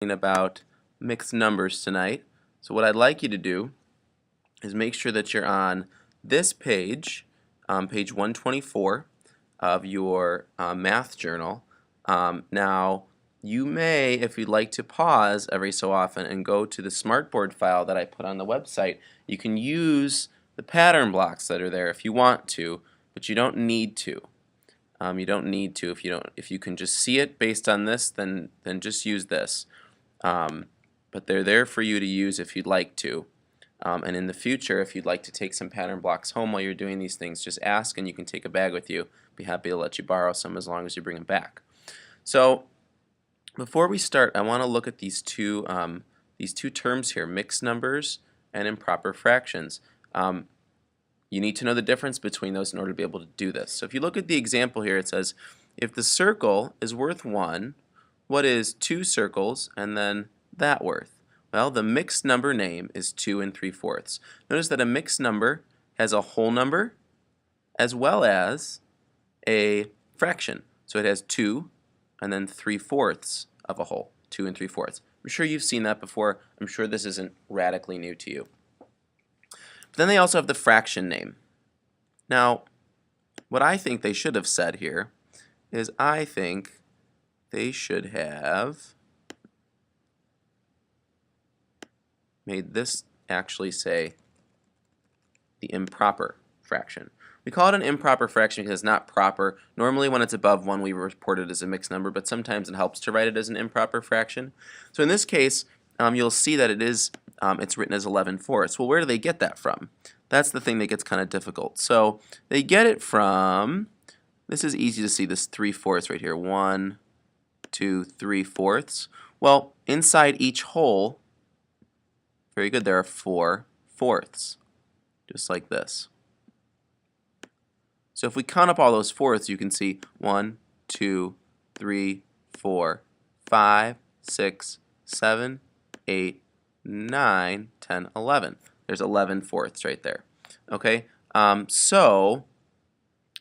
about mixed numbers tonight. So what I'd like you to do is make sure that you're on this page, page 124 of your math journal. Now, you may, if you'd like to pause every so often and go to the smartboard file that I put on the website, you can use the pattern blocks that are there if you want to, but you don't need to. You don't need to if you can just see it based on this, then just use this. But they're there for you to use if you'd like to. And in the future, if you'd like to take some pattern blocks home while you're doing these things, just ask and you can take a bag with you. Be happy to let you borrow some as long as you bring them back. So before we start, I want to look at these two terms here, mixed numbers and improper fractions. You need to know the difference between those in order to be able to do this. So if you look at the example here, it says, if the circle is worth 1, what is 2 circles and then that worth? Well, the mixed number name is 2 3/4. Notice that a mixed number has a whole number as well as a fraction. So it has 2 and then 3/4 of a whole, 2 3/4. I'm sure you've seen that before. I'm sure this isn't radically new to you. But then they also have the fraction name. Now, what I think they should have said here is I think they should have made this actually say the improper fraction. We call it an improper fraction because it's not proper. Normally when it's above 1 we report it as a mixed number, but sometimes it helps to write it as an improper fraction. So in this case, you'll see that it's written as 11/4. Well, where do they get that from? That's the thing that gets kind of difficult. So they get it from, this is easy to see, this 3/4 right here. 1, 2, 3/4. Well, inside each whole, very good, there are 4/4, just like this. So if we count up all those fourths, you can see 1, 2, 3, 4, 5, 6, 7, 8, 9, 10, 11. There's 11/4 right there. Okay, and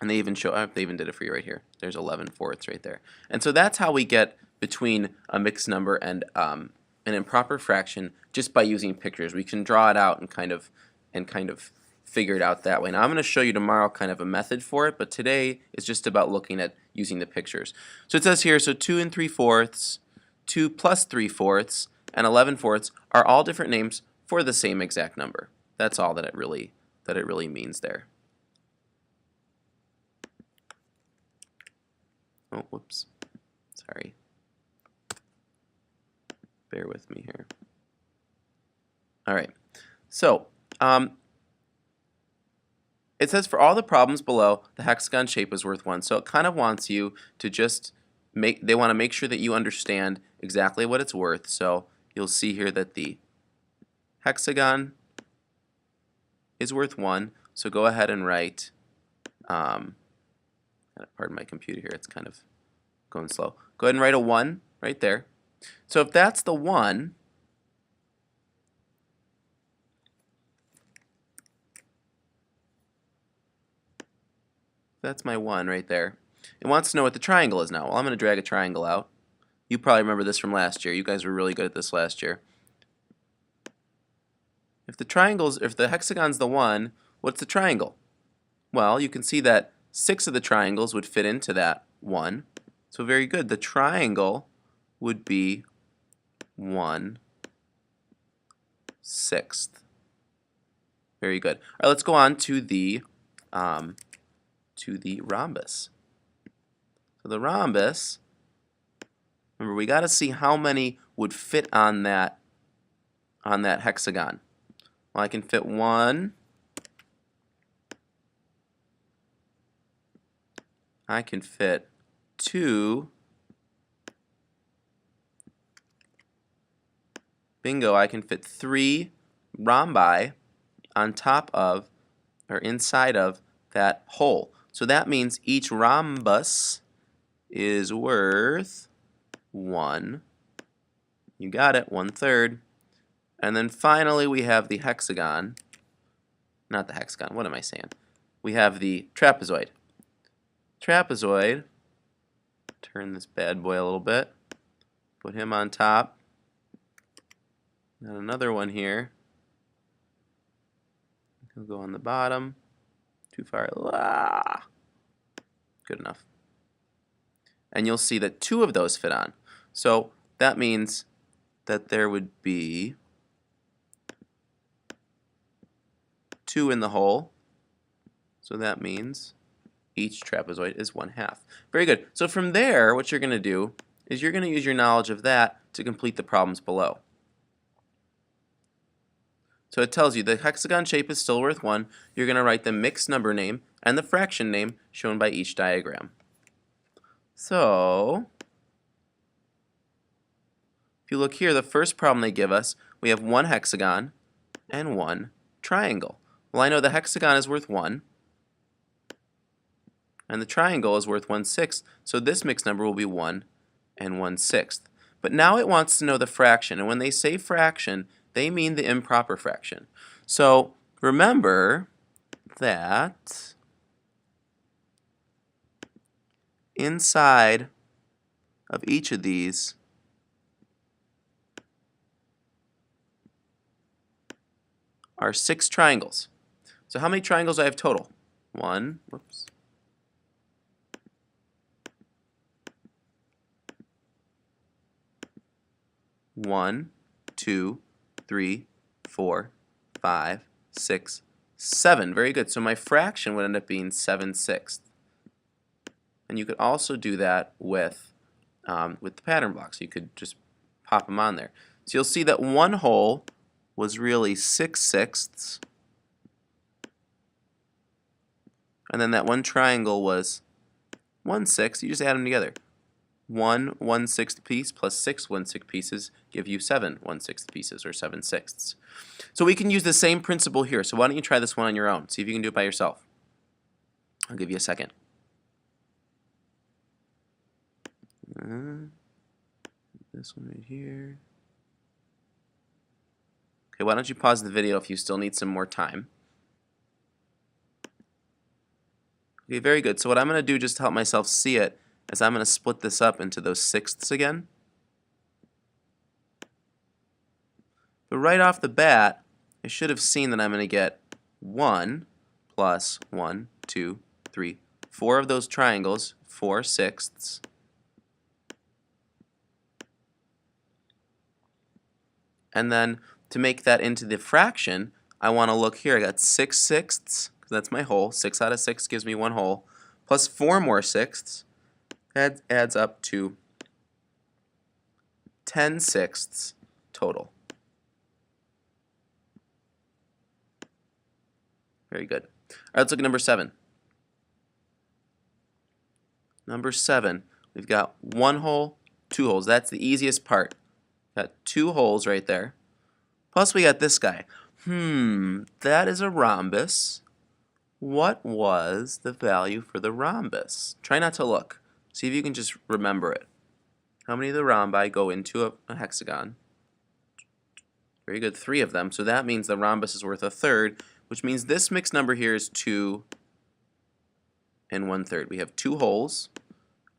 they even did it for you right here. There's 11/4 right there. And so that's how we get between a mixed number and an improper fraction just by using pictures. We can draw it out and kind of figure it out that way. Now I'm going to show you tomorrow kind of a method for it, but today is just about looking at using the pictures. So it says here, so 2 3/4, 2 plus 3/4, and 11/4 are all different names for the same exact number. That's all that it really means there. Oh, whoops. Sorry. Bear with me here. All right. So, it says for all the problems below, the hexagon shape is worth 1. So it kind of wants you to just they want to make sure that you understand exactly what it's worth. So you'll see here that the hexagon is worth 1. So go ahead and write, pardon my computer here, it's kind of going slow. Go ahead and write a 1 right there. So if that's the 1, that's my 1 right there. It wants to know what the triangle is now. Well, I'm going to drag a triangle out. You probably remember this from last year. You guys were really good at this last year. If the hexagon's the 1, what's the triangle? Well, you can see that 6 of the triangles would fit into that 1. So very good. The triangle would be 1/6. Very good. All right, let's go on to the rhombus. So the rhombus, remember we got to see how many would fit on that hexagon. Well, I can fit 1. I can fit 2. Bingo, I can fit 3 rhombi on top of or inside of that hole. So that means each rhombus is worth 1. You got it, 1/3. And then finally we have the hexagon. Not the hexagon, what am I saying? We have the trapezoid. Trapezoid, turn this bad boy a little bit, put him on top. And another one here. We'll go on the bottom. Too far. Good enough. And you'll see that 2 of those fit on. So that means that there would be 2 in the hole. So that means each trapezoid is 1/2. Very good. So from there, what you're going to do is you're going to use your knowledge of that to complete the problems below. So it tells you the hexagon shape is still worth 1. You're going to write the mixed number name and the fraction name shown by each diagram. So if you look here, the first problem they give us, we have 1 hexagon and 1 triangle. Well, I know the hexagon is worth 1 and the triangle is worth 1/6, so this mixed number will be 1 and 1/6. But now it wants to know the fraction, and when they say fraction, they mean the improper fraction. So remember that inside of each of these are 6 triangles. So how many triangles do I have total? 1, 2, 3, 4, 5, 6, 7. Very good. So my fraction would end up being 7/6. And you could also do that with the pattern blocks. You could just pop them on there. So you'll see that one whole was really 6/6, and then that one triangle was 1/6. You just add them together. 1 1/6 piece plus 6 1/6 pieces give you 7 1/6 pieces, or 7/6. So we can use the same principle here. So why don't you try this one on your own? See if you can do it by yourself. I'll give you a second. This one right here. Okay, why don't you pause the video if you still need some more time. Okay, very good. So what I'm going to do just to help myself see it is I'm going to split this up into those sixths again. But right off the bat, I should have seen that I'm going to get 1 plus 1, 2, 3, 4 of those triangles, 4/6. And then to make that into the fraction, I want to look here. I got 6/6, because that's my whole. 6 out of 6 gives me one whole. Plus 4 more sixths. That adds up to 10/6 total. Very good. All right, let's look at number 7. Number 7, we've got one hole, 2 holes. That's the easiest part. Got 2 holes right there. Plus we got this guy. That is a rhombus. What was the value for the rhombus? Try not to look. See if you can just remember it. How many of the rhombi go into a hexagon? Very good, 3 of them. So that means the rhombus is worth 1/3, which means this mixed number here is 2 and 1/3. We have 2 holes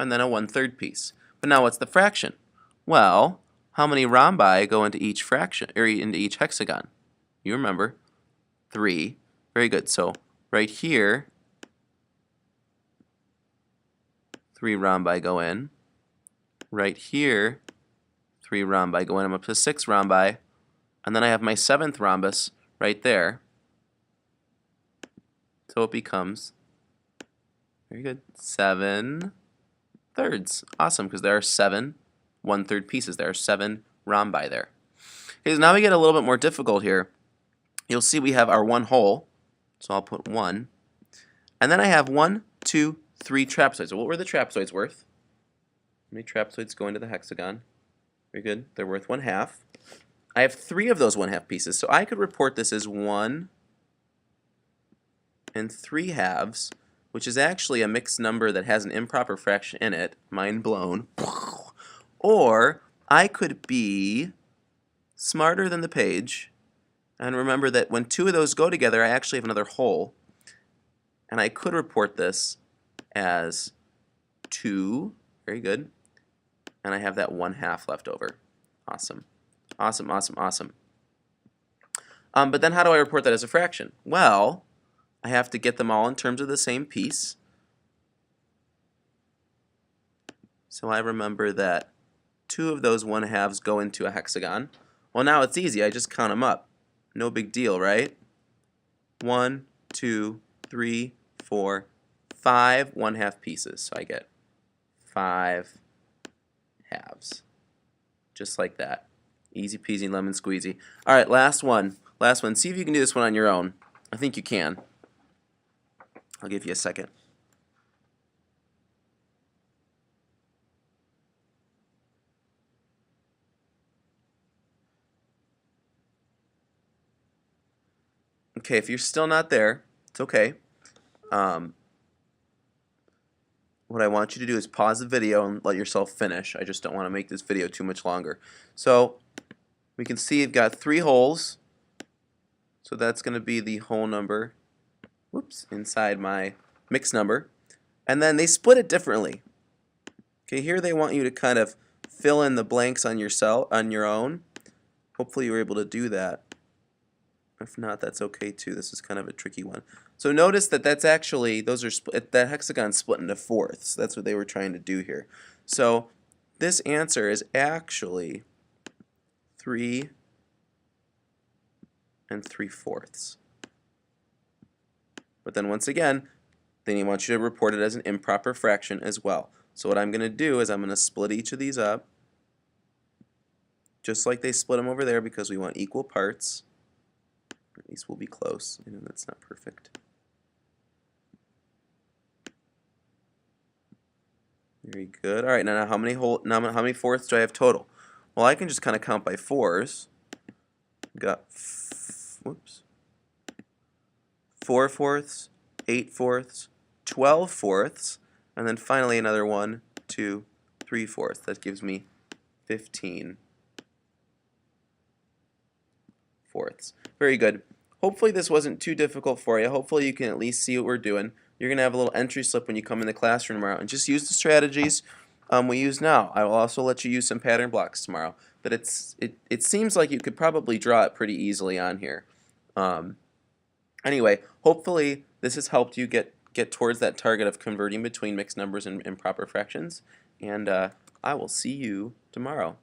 and then a 1/3 piece. But now what's the fraction? Well, how many rhombi go into each fraction, or into each hexagon? You remember, 3. Very good. So right here, 3 rhombi go in. Right here, 3 rhombi go in. I'm up to 6 rhombi. And then I have my 7th rhombus right there. So it becomes, very good, 7/3. Awesome, because there are 7 1/3 pieces. There are 7 rhombi there. Okay, so now we get a little bit more difficult here. You'll see we have our one hole. So I'll put 1. And then I have 1, 2, 3 trapezoids. So what were the trapezoids worth? How many trapezoids go into the hexagon? Very good. They're worth 1/2. I have 3 of those 1/2 pieces. So I could report this as 1 and 3/2, which is actually a mixed number that has an improper fraction in it. Mind blown. Or I could be smarter than the page and remember that when 2 of those go together, I actually have another whole. And I could report this as 2. Very good. And I have that 1/2 left over. Awesome. Awesome, awesome, awesome. But then how do I report that as a fraction? Well, I have to get them all in terms of the same piece. So I remember that 2 of those 1/2 go into a hexagon. Well, now it's easy. I just count them up. No big deal, right? 1, 2, 3, 4, 5 1/2 pieces. So I get 5 halves. Just like that. Easy peasy lemon squeezy. All right, last one. Last one. See if you can do this one on your own. I think you can. I'll give you a second. Okay, if you're still not there, it's okay. What I want you to do is pause the video and let yourself finish. I just don't want to make this video too much longer. So we can see you've got 3 holes. So that's going to be the whole number, whoops, inside my mixed number. And then they split it differently. Okay, here they want you to kind of fill in the blanks on your own. Hopefully you were able to do that. If not, that's okay too. This is kind of a tricky one. So notice that that's actually, those are that hexagon split into fourths. That's what they were trying to do here. So this answer is actually 3 3/4. But then once again, they want you to report it as an improper fraction as well. So what I'm going to do is I'm going to split each of these up, just like they split them over there, because we want equal parts. At least we'll be close. I know that's not perfect. Very good. All right, now how many fourths do I have total? Well, I can just kind of count by 4s. Got 4 fourths, 8 fourths, 12 fourths, and then finally another 1, 2, 3 fourths. That gives me 15 fourths. Very good. Hopefully this wasn't too difficult for you. Hopefully you can at least see what we're doing. You're going to have a little entry slip when you come in the classroom tomorrow, and just use the strategies we use now. I will also let you use some pattern blocks tomorrow. But it seems like you could probably draw it pretty easily on here. Anyway, hopefully this has helped you get towards that target of converting between mixed numbers and improper fractions. And I will see you tomorrow.